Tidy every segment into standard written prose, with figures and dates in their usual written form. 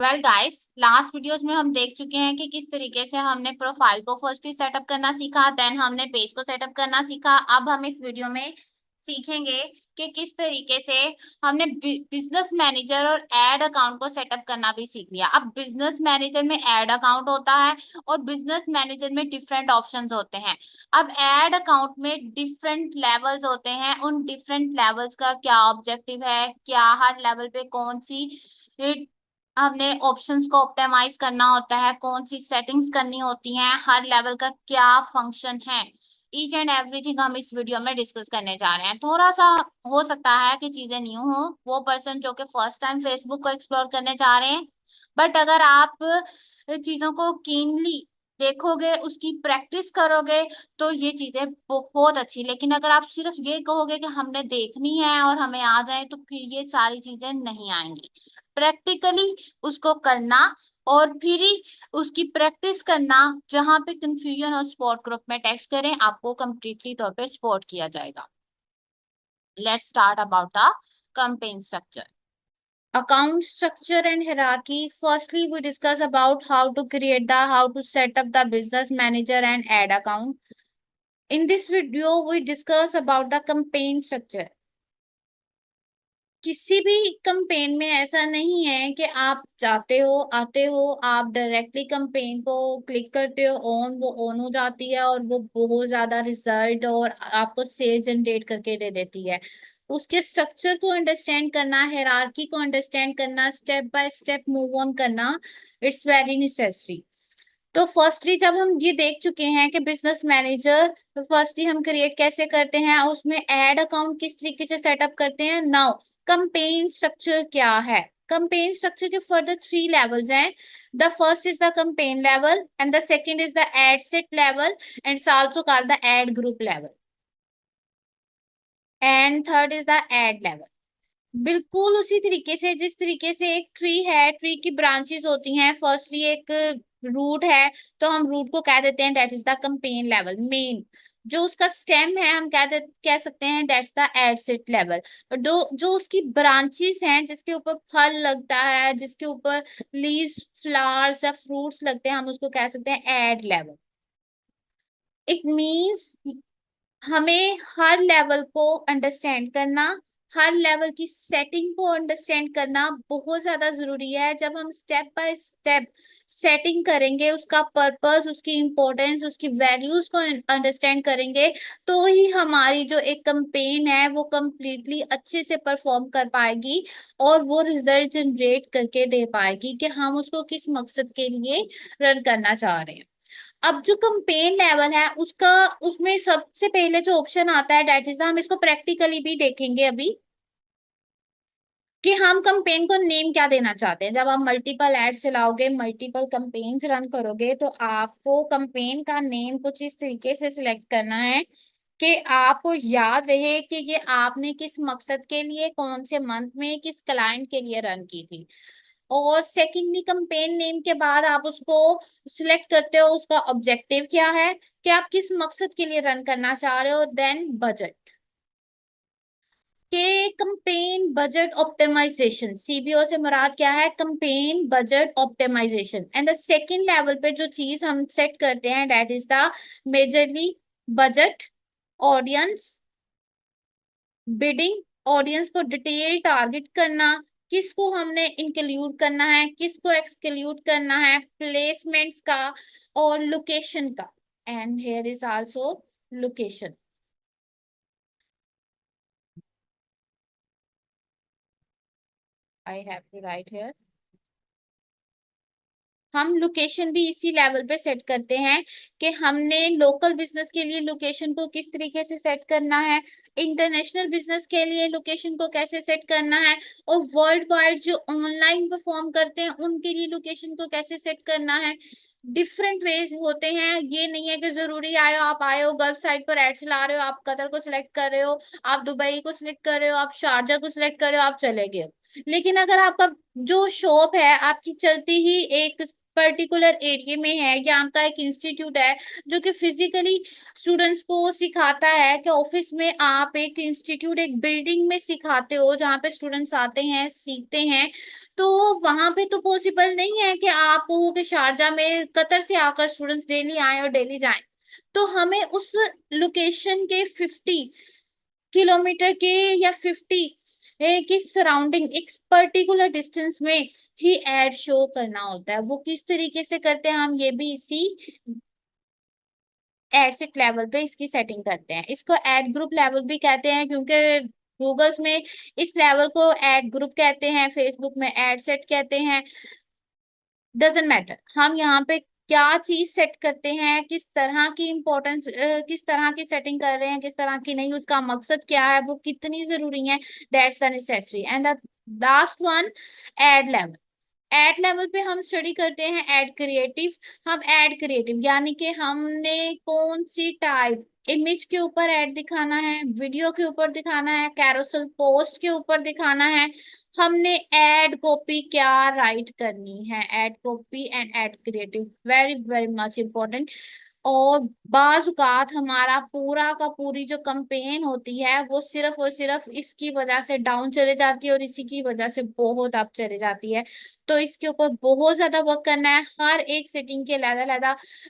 Well guys, last videos में हम देख चुके हैं कि किस तरीके से हमने प्रोफाइल को फर्स्ट ही सेटअप करना सीखा, देन हमने पेज को सेटअप करना सीखा। अब हम इस वीडियो में सीखेंगे कि किस तरीके से हमने बिजनेस मैनेजर और एड अकाउंट को सेटअप करना भी सीख लिया। अब बिजनेस मैनेजर में एड अकाउंट होता है और बिजनेस मैनेजर में डिफरेंट ऑप्शंस होते हैं। अब एड अकाउंट में डिफरेंट लेवल्स होते हैं, उन डिफरेंट लेवल्स का क्या ऑब्जेक्टिव है, क्या हर लेवल पे कौन सी हमने ऑप्शंस को ऑप्टिमाइज करना होता है, कौन सी सेटिंग्स करनी होती हैं, हर लेवल का क्या फंक्शन है। ईच एंड एवरीथिंग हम इस वीडियो में डिस्कस करने जा रहे हैं। थोड़ा सा हो सकता है कि चीजें न्यू हो वो पर्सन जो कि फर्स्ट टाइम फेसबुक को एक्सप्लोर करने जा रहे हैं, बट अगर आप चीजों को कीनली देखोगे, उसकी प्रैक्टिस करोगे तो ये चीजें बहुत अच्छी। लेकिन अगर आप सिर्फ ये कहोगे कि हमने देखनी है और हमें आ जाए, तो फिर ये सारी चीजें नहीं आएंगी। प्रैक्टिकली उसको करना और फिर ही उसकी प्रैक्टिस करना, जहां पे कंफ्यूजन और स्पॉट ग्रुप में टेक्स्ट करें, आपको कंप्लीटली तौर पे स्पॉट किया जाएगा। Let's start about the campaign structure. Account structure and hierarchy. Firstly, we discuss about how to set up the business manager and ad account. In this video, we discuss about the campaign structure. किसी भी campaign में ऐसा नहीं है कि आप जाते हो आते हो, आप डायरेक्टली कंपेन को क्लिक करते हो ऑन, वो ऑन हो जाती है और वो बहुत ज्यादा रिजल्ट और आपको सेल जनरेट करके दे देती है। उसके स्ट्रक्चर को अंडरस्टैंड करना, हायरार्की को अंडरस्टैंड करना, step by step move on करना, इट्स वेरी नेसेसरी। तो फर्स्टली जब हम ये देख चुके हैं कि बिजनेस मैनेजर फर्स्टली हम क्रिएट कैसे करते हैं, उसमें एड अकाउंट किस तरीके से सेटअप करते हैं। नाउ कंपेन स्ट्रक्चर क्या है? कंपेन स्ट्रक्चर के फर्दर थ्री लेवल्स हैं। The first is the campaign level and the second is the ad set level and it's also called the ad group level and third is the ad level. बिल्कुल उसी तरीके से जिस तरीके से एक tree है, ट्री की ब्रांचेस होती हैं। फर्स्टली एक रूट है, तो हम रूट को कह देते हैं that is the campaign level. Main जो उसका स्टेम है हम कह सकते हैं दैट्स द एडसेट लेवल। और जो जो उसकी ब्रांचेस हैं, जिसके ऊपर फल लगता है, जिसके ऊपर लीव्स, फ्लावर्स या फ्रूट्स लगते हैं, हम उसको कह सकते हैं एड लेवल। इट मीन्स हमें हर लेवल को अंडरस्टैंड करना, हर लेवल की सेटिंग को अंडरस्टैंड करना बहुत ज्यादा जरूरी है। जब हम स्टेप बाय स्टेप सेटिंग करेंगे, उसका पर्पस, उसकी इंपॉर्टेंस, उसकी वैल्यूज को अंडरस्टैंड करेंगे, तो ही हमारी जो एक कंपेन है वो कंप्लीटली अच्छे से परफॉर्म कर पाएगी और वो रिजल्ट जनरेट करके दे पाएगी कि हम उसको किस मकसद के लिए रन करना चाह रहे हैं। अब जो कंपेन लेवल है उसका, उसमें सबसे पहले जो ऑप्शन आता है डेट इज, हम इसको प्रैक्टिकली भी देखेंगे अभी कि हम कंपेन को नेम क्या देना चाहते हैं। जब आप मल्टीपल एड्स चलाओगे, मल्टीपल कंपेन्स रन करोगे, तो आपको कंपेन का नेम कुछ इस तरीके से सिलेक्ट करना है कि आपको याद रहे कि ये आपने किस मकसद के लिए, कौन से मंथ में, किस क्लाइंट के लिए रन की थी। और सेकेंडली कंपेन नेम के बाद आप उसको सिलेक्ट करते हो, उसका ऑब्जेक्टिव क्या है, कि आप किस मकसद के लिए रन करना चाह रहे हो। देन बजट के कंपेन बजट ऑप्टिमाइजेशन, सीबीओ से मुराद क्या है? Campaign budget optimisation. And the second level पे जो चीज हम सेट करते हैं that is the majorly budget, audience, bidding, audience को डिटेल टारगेट करना, किसको हमने इंक्लूड करना है, किसको एक्सक्लूड करना है, प्लेसमेंट्स का और लोकेशन का। And here is also location. I have to write here. हम लोकेशन भी इसी लेवल पे सेट करते हैं कि हमने लोकल बिजनेस के लिए लोकेशन को किस तरीके से सेट करना है, इंटरनेशनल बिजनेस के लिए लोकेशन को कैसे सेट करना है, और वर्ल्ड वाइड जो ऑनलाइन परफॉर्म करते हैं उनके लिए लोकेशन को कैसे सेट करना है। डिफरेंट वेज होते हैं। ये नहीं है कि जरूरी आप आए हो गल्फ साइड पर एड चला रहे हो, आप कतर को सिलेक्ट कर रहे हो, आप दुबई को सिलेक्ट कर रहे हो, आप शारजा को सिलेक्ट कर रहे हो, आप चले गए। लेकिन अगर आपका जो शॉप है आपकी चलती ही एक पर्टिकुलर एरिया में है, या आपका एक इंस्टीट्यूट है जो कि फिजिकली स्टूडेंट्स को सिखाता है, कि ऑफिस में आप एक इंस्टीट्यूट, एक बिल्डिंग में सिखाते हो जहाँ पे स्टूडेंट्स आते हैं, सीखते हैं, तो वहां पे तो पॉसिबल नहीं है कि आप हो कि शारजा में कतर से आकर स्टूडेंट्स डेली आए और डेली जाएं। तो हमें उस लोकेशन के 50 किलोमीटर के या 50 की सराउंडिंग एक पर्टिकुलर डिस्टेंस में ही एड शो करना होता है। वो किस तरीके से करते हैं, हम ये भी इसी एड सेट लेवल पे इसकी सेटिंग करते हैं। इसको एड ग्रुप लेवल भी कहते हैं, क्योंकि गूगल्स में इस लेवल को एड ग्रुप कहते हैं, फेसबुक में एड सेट कहते हैं। डजेंट मैटर हम यहाँ पे क्या चीज सेट करते हैं, किस तरह की इंपॉर्टेंस, किस तरह की सेटिंग कर रहे हैं, किस तरह की नहीं, उसका मकसद क्या है, वो कितनी जरूरी है। That's the necessary. And the last one, ad level. Ad level पे हम स्टडी करते हैं एड क्रिएटिव। हम एड क्रिएटिव यानी कि हमने कौन सी टाइप, इमेज के ऊपर एड दिखाना है, वीडियो के ऊपर दिखाना है, कैरोसेल पोस्ट के ऊपर दिखाना है, हमने एड कॉपी क्या राइट करनी है। Ad copy and ad creative very very much important. और बाजुकात हमारा पूरा का पूरी जो कंपेन होती है वो सिर्फ और सिर्फ इसकी वजह से डाउन चले जाती है, और इसी की वजह से बहुत अप चले जाती है। तो इसके ऊपर बहुत ज्यादा वर्क करना है। हर एक सेटिंग के अलग अलग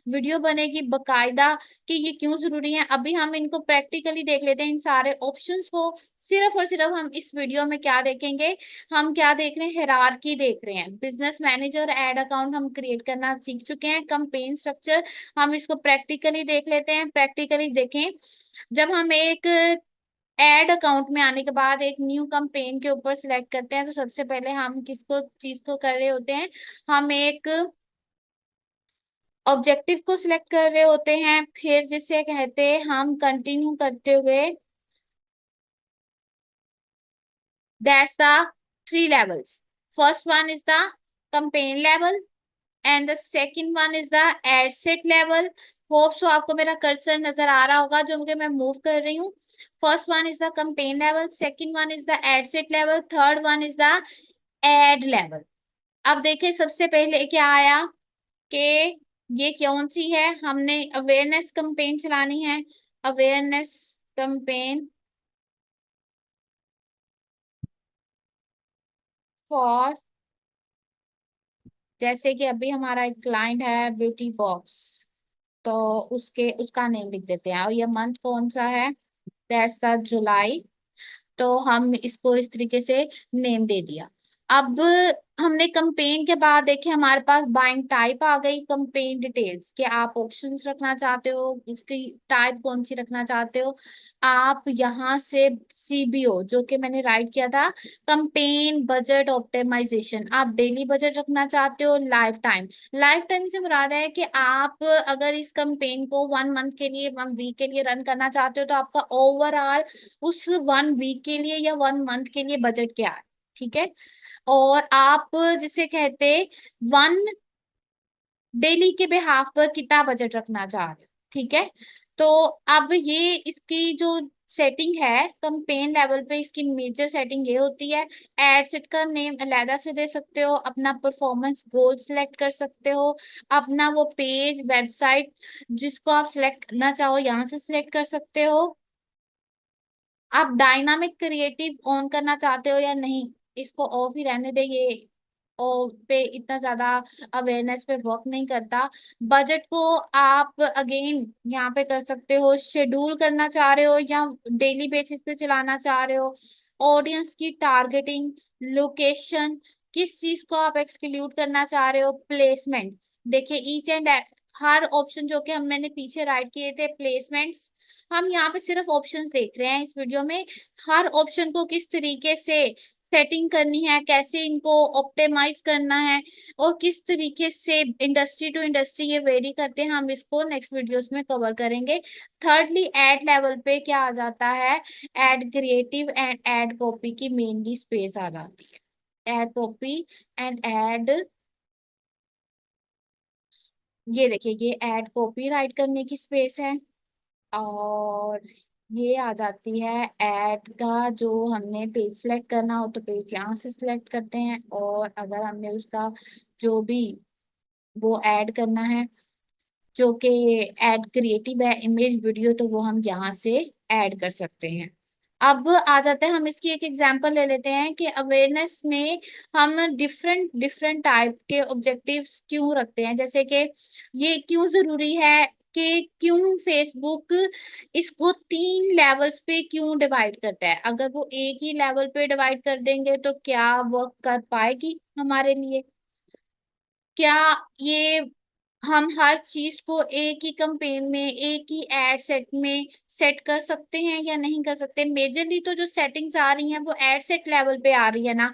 वीडियो बनेगी बकायदा कि ये क्यों जरूरी है। अभी हम इनको प्रैक्टिकली देख लेते हैं, इन सारे ऑप्शंस को। सिर्फ और सिर्फ हम इस वीडियो में क्या देखेंगे, हम क्या देख रहे हैं, हायरार्की देख रहे हैं। बिजनेस मैनेजर एड अकाउंट हम क्रिएट करना सीख चुके हैं। कैंपेन स्ट्रक्चर हम इसको प्रैक्टिकली देख लेते हैं। प्रैक्टिकली देखें, जब हम एक एड अकाउंट में आने के बाद एक न्यू कैंपेन के ऊपर सिलेक्ट करते हैं, तो सबसे पहले हम किसको चीज को कर रहे होते हैं, हम एक ऑब्जेक्टिव को सिलेक्ट कर रहे होते हैं। फिर जिसे कहते हैं हम कंटिन्यू करते हुए, that's the 3 levels. First one is the campaign level and the second one is the ad set level. Hope so आपको मेरा कर्सर नजर आ रहा होगा जो मुझे मैं मूव कर रही हूँ। First one is the campaign level, second one is the ad set level, third one is the ad level. अब देखिए सबसे पहले क्या आया कि ये कौन सी है, हमने अवेयरनेस कैंपेन चलानी है। अवेयरनेस कैंपेन फॉर, जैसे कि अभी हमारा एक क्लाइंट है ब्यूटी बॉक्स, तो उसके उसका नेम लिख देते हैं, और ये मंथ कौन सा है, दैट्स द जुलाई। तो हम इसको इस तरीके से नेम दे दिया। अब हमने कंपेन के बाद देखे हमारे पास बाइंग टाइप आ गई, कंपेन डिटेल्स कि आप ऑप्शंस रखना चाहते हो, उसकी टाइप कौन सी रखना चाहते हो। आप यहाँ से सीबीओ जो कि मैंने राइट किया था, कंपेन बजट ऑप्टिमाइजेशन, आप डेली बजट रखना चाहते हो, लाइफ टाइम। लाइफ टाइम से मुराद है कि आप अगर इस कंपेन को 1 मंथ के लिए, 1 वीक के लिए रन करना चाहते हो, तो आपका ओवरऑल उस 1 वीक के लिए या 1 मंथ के लिए बजट क्या है। ठीक है। और आप जिसे कहते 1 डेली के बिहाफ पर कितना बजट रखना चाह रहे हो। ठीक है। तो अब ये इसकी जो सेटिंग है कंपेन लेवल पे, इसकी मेजर सेटिंग ये होती है। एड सेट का नेम अलहदा से दे सकते हो, अपना परफॉर्मेंस गोल सिलेक्ट कर सकते हो, अपना वो पेज वेबसाइट जिसको आप सिलेक्ट करना चाहो यहाँ से सिलेक्ट कर सकते हो। आप डायनामिक क्रिएटिव ऑन करना चाहते हो या नहीं, इसको ऑफ ही रहने दे, ये और पे इतना ज्यादा अवेयरनेस पे वर्क नहीं करता। बजट को आप अगेन यहाँ पे कर सकते हो, शेड्यूल करना चाह रहे हो या डेली बेसिस पे चलाना चाह रहे हो। ऑडियंस की टारगेटिंग, लोकेशन, किस चीज को आप एक्सक्लूड करना चाह रहे हो, प्लेसमेंट। देखिए ईच एंड हर ऑप्शन जो कि हम मैंने पीछे राइट किए थे प्लेसमेंट्स, हम यहाँ पे सिर्फ ऑप्शंस देख रहे हैं इस वीडियो में। हर ऑप्शन को किस तरीके से सेटिंग करनी है, कैसे इनको ऑप्टिमाइज करना है, और किस तरीके से इंडस्ट्री टू इंडस्ट्री ये वेरी करते हैं, हम इसको नेक्स्ट वीडियोस में कवर करेंगे। थर्डली एड लेवल पे क्या आ जाता है, ad creative and ad copy की मेनली स्पेस आ जाती है। एड कॉपी एंड एड, ये देखिए ये एड कॉपी राइट करने की स्पेस है। और ये आ जाती है ऐड का, जो हमने पेज सिलेक्ट करना हो तो पेज यहाँ से सिलेक्ट करते हैं, और अगर हमने उसका जो भी वो ऐड करना है, जो कि ऐड क्रिएटिव है, इमेज वीडियो, तो वो हम यहाँ से ऐड कर सकते हैं। अब आ जाते हैं, हम इसकी एक एग्जांपल ले लेते हैं कि अवेयरनेस में हम डिफरेंट डिफरेंट टाइप के ऑब्जेक्टिव्स क्यों रखते हैं। जैसे कि ये क्यों जरूरी है कि क्यों फेसबुक इसको 3 लेवल्स पे क्यों डिवाइड करता है। अगर वो एक ही लेवल पे डिवाइड कर देंगे तो क्या वर्क कर पाएगी हमारे लिए? क्या ये हम हर चीज को एक ही कंपेन में, एक ही एड सेट में सेट कर सकते हैं या नहीं कर सकते? मेजरली तो जो सेटिंग्स आ रही हैं वो एड सेट लेवल पे आ रही है ना।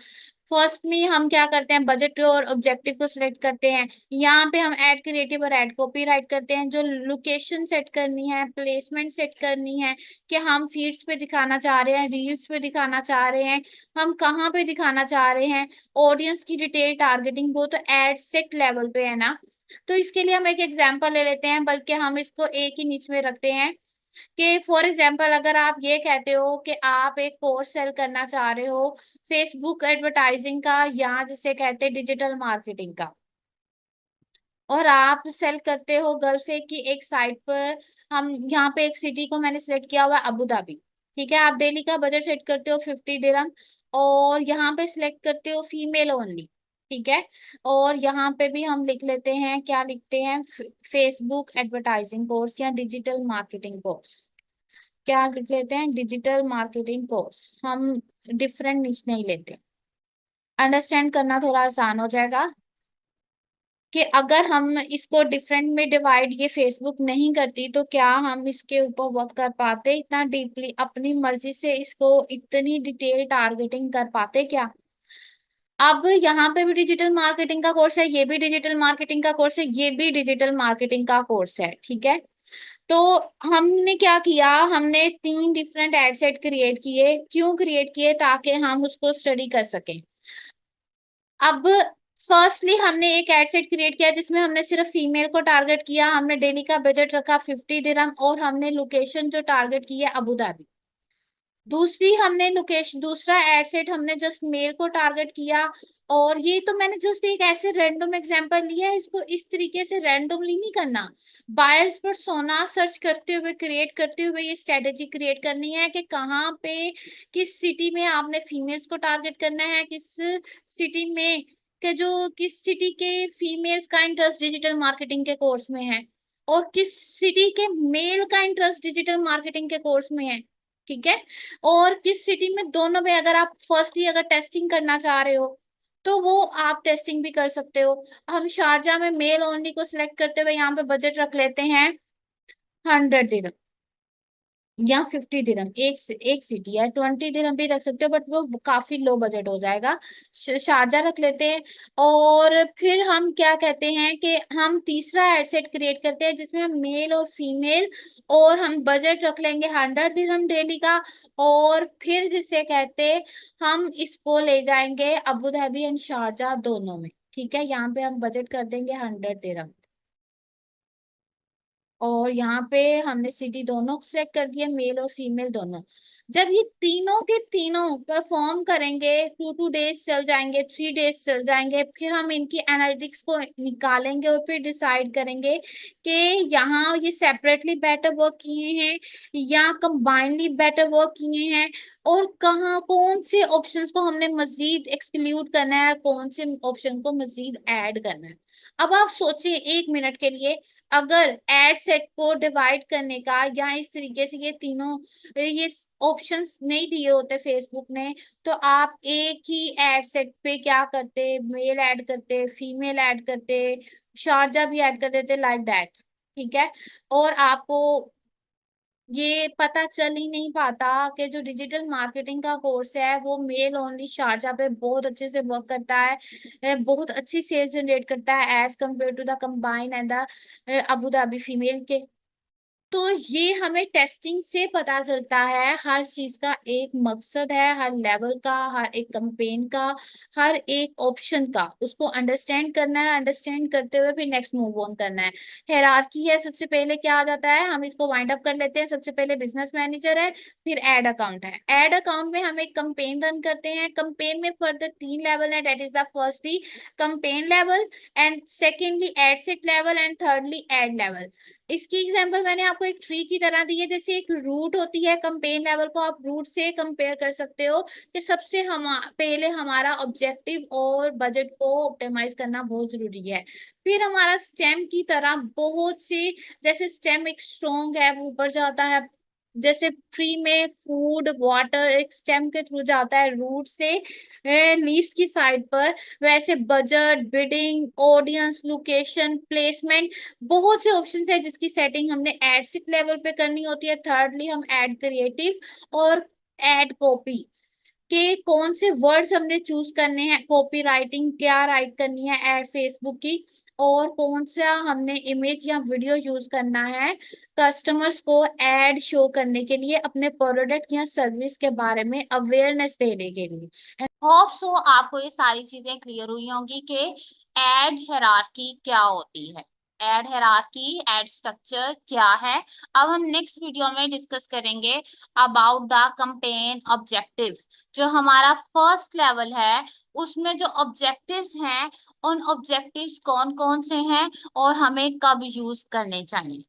फर्स्ट में हम क्या करते हैं, बजट और ऑब्जेक्टिव को सिलेक्ट करते हैं। यहाँ पे हम ऐड क्रिएटिव और ऐड कॉपीराइट करते हैं। जो लोकेशन सेट करनी है, प्लेसमेंट सेट करनी है, कि हम फीड्स पे दिखाना चाह रहे हैं, रील्स पे दिखाना चाह रहे हैं, हम कहाँ पे दिखाना चाह रहे हैं, ऑडियंस की डिटेल टारगेटिंग, वो तो एड सेट लेवल पे है ना। तो इसके लिए हम एक एग्जांपल ले लेते हैं, बल्कि हम इसको एक ही नीच में रखते हैं कि फॉर एग्जांपल अगर आप ये कहते हो कि आप एक कोर्स सेल करना चाह रहे हो फेसबुक एडवर्टाइजिंग का, या जिसे कहते हैं डिजिटल मार्केटिंग का, और आप सेल करते हो गल्फे की एक साइट पर। हम यहाँ पे एक सिटी को मैंने सेलेक्ट किया हुआ है, अबू धाबी। ठीक है, आप डेली का बजट सेट करते हो 50 दिरहम, और यहाँ पे सिलेक्ट करते हो फीमेल ओनली। ठीक है, और यहाँ पे भी हम लिख लेते हैं, क्या लिखते हैं, फेसबुक एडवर्टाइजिंग कोर्स या डिजिटल मार्केटिंग कोर्स। क्या लिख लेते हैं, डिजिटल मार्केटिंग कोर्स। हम डिफरेंट निश नहीं लेते, अंडरस्टैंड करना थोड़ा आसान हो जाएगा। कि अगर हम इसको डिफरेंट में डिवाइड ये फेसबुक नहीं करती तो क्या हम इसके ऊपर वर्क कर पाते इतना डीपली, अपनी मर्जी से इसको इतनी डिटेल टारगेटिंग कर पाते क्या? अब यहाँ पे भी डिजिटल मार्केटिंग का कोर्स है, ये भी डिजिटल मार्केटिंग का कोर्स है, ये भी डिजिटल मार्केटिंग का कोर्स है। ठीक है, तो हमने क्या किया, हमने 3 डिफरेंट एड सेट क्रिएट किए। क्यों क्रिएट किए? ताकि हम उसको स्टडी कर सकें। अब फर्स्टली हमने एक एड सेट क्रिएट किया जिसमें हमने सिर्फ फीमेल को टारगेट किया, हमने डेली का बजट रखा 50 दिरहम, और हमने लोकेशन जो टारगेट की है अबू धाबी। दूसरी हमने लोकेशन, दूसरा एड सेट हमने जस्ट मेल को टारगेट किया। और ये तो मैंने जस्ट एक ऐसे रैंडम एग्जांपल लिया है, इसको इस तरीके से रैंडमली नहीं करना। बायर्स पर सोना सर्च करते हुए, क्रिएट करते हुए ये स्ट्रेटेजी क्रिएट करनी है कि कहाँ पे, किस सिटी में आपने फीमेल्स को टारगेट करना है, किस सिटी में के जो किस सिटी के फीमेल्स का इंटरेस्ट डिजिटल मार्केटिंग के कोर्स में है, और किस सिटी के मेल का इंटरेस्ट डिजिटल मार्केटिंग के कोर्स में है। ठीक है, और किस सिटी में, दोनों में। अगर आप फर्स्टली अगर टेस्टिंग करना चाह रहे हो तो वो आप टेस्टिंग भी कर सकते हो। हम शारजा में मेल ओनली को सिलेक्ट करते हुए यहाँ पे बजट रख लेते हैं 100 दिरहम या 50 दिरहम। एक सिटी है, 20 दिरहम भी रख सकते हो, बट वो काफी लो बजट हो जाएगा। शारजा रख लेते हैं। और फिर हम क्या कहते हैं कि हम तीसरा एड सेट क्रिएट करते हैं जिसमें हम मेल और फीमेल, और हम बजट रख लेंगे 100 दिरहम डेली का। और फिर जिसे कहते हैं, हम इसको ले जाएंगे अबू धाबी एंड शारजा दोनों में। ठीक है, यहाँ पे हम बजट कर देंगे 100 दिरहम, और यहाँ पे हमने सिटी दोनों सेलेक्ट कर दिया, मेल और फीमेल दोनों। जब ये तीनों के तीनों परफॉर्म करेंगे, 2 डेज चल जाएंगे, 3 डेज चल जाएंगे, फिर हम इनकी एनालिटिक्स को निकालेंगे और फिर डिसाइड करेंगे कि यहाँ ये सेपरेटली बेटर वर्क किए हैं या कंबाइनली बेटर वर्क किए हैं, और कहाँ कौन से ऑप्शंस को हमने मजीद एक्सक्लूड करना है, कौन से ऑप्शन को मजीद ऐड करना है। अब आप सोचिए 1 मिनट के लिए, अगर एड सेट को डिवाइड करने का या इस तरीके से ये तीनों, ये ऑप्शंस नहीं दिए होते फेसबुक ने, तो आप एक ही एड सेट पे क्या करते, मेल ऐड करते, फीमेल ऐड करते, शारजा भी ऐड कर देते, लाइक दैट। ठीक है, और आपको ये पता चल ही नहीं पाता कि जो डिजिटल मार्केटिंग का कोर्स है वो मेल ओनली शारजा पे बहुत अच्छे से वर्क करता है, बहुत अच्छी सेल्स जनरेट करता है as compare to the combine and the Abu Dhabi female के। तो ये हमें टेस्टिंग से पता चलता है, हर चीज का एक मकसद है, हर लेवल का, हर एक कंपेन का, हर एक ऑप्शन का, उसको अंडरस्टैंड करना है, अंडरस्टैंड करते हुए फिर नेक्स्ट मूव ऑन करना है। हायरार्की है, सबसे पहले क्या आ जाता है, हम इसको वाइंड अप कर लेते हैं। सबसे पहले बिजनेस मैनेजर है, फिर एड अकाउंट है। एड अकाउंट में हम एक कंपेन रन करते हैं। कंपेन में फर्दर 3 लेवल है, that is the firstly campaign level, and secondly ad set level, and thirdly ad level. इसकी एग्जांपल मैंने आपको एक ट्री की तरह दी है। जैसे एक रूट होती है, कंपेन लेवल को आप रूट से कंपेयर कर सकते हो कि सबसे हम पहले हमारा ऑब्जेक्टिव और बजट को ऑप्टिमाइज करना बहुत जरूरी है। फिर हमारा स्टेम की तरह बहुत से, जैसे स्टेम एक स्ट्रॉन्ग है, वो ऊपर जाता है। जैसे ट्री में फूड वाटर एक स्टेम के थ्रू जाता है रूट से लीव्स की साइड पर, वैसे budget, bidding, audience, location, placement, बहुत से ऑप्शंस है जिसकी सेटिंग हमने एड सेट लेवल पे करनी होती है। थर्डली हम एड क्रिएटिव और एड कॉपी के कौन से वर्ड्स हमने चूज करने हैं, कॉपी राइटिंग क्या राइट करनी है एड फेसबुक की, और कौन सा हमने इमेज या वीडियो यूज करना है कस्टमर्स को एड शो करने के लिए, अपने प्रोडक्ट या सर्विस के बारे में अवेयरनेस देने के लिए। एंड होप सो आपको ये सारी चीजें क्लियर हुई होंगी कि एड हायरार्की क्या होती है, एड हायरार्की, एड स्ट्रक्चर क्या है। अब हम नेक्स्ट वीडियो में डिस्कस करेंगे अबाउट द कैंपेन ऑब्जेक्टिव। जो हमारा फर्स्ट लेवल है उसमें जो ऑब्जेक्टिव्स हैं, उन ऑब्जेक्टिव्स कौन कौन से हैं और हमें कब यूज करने चाहिए।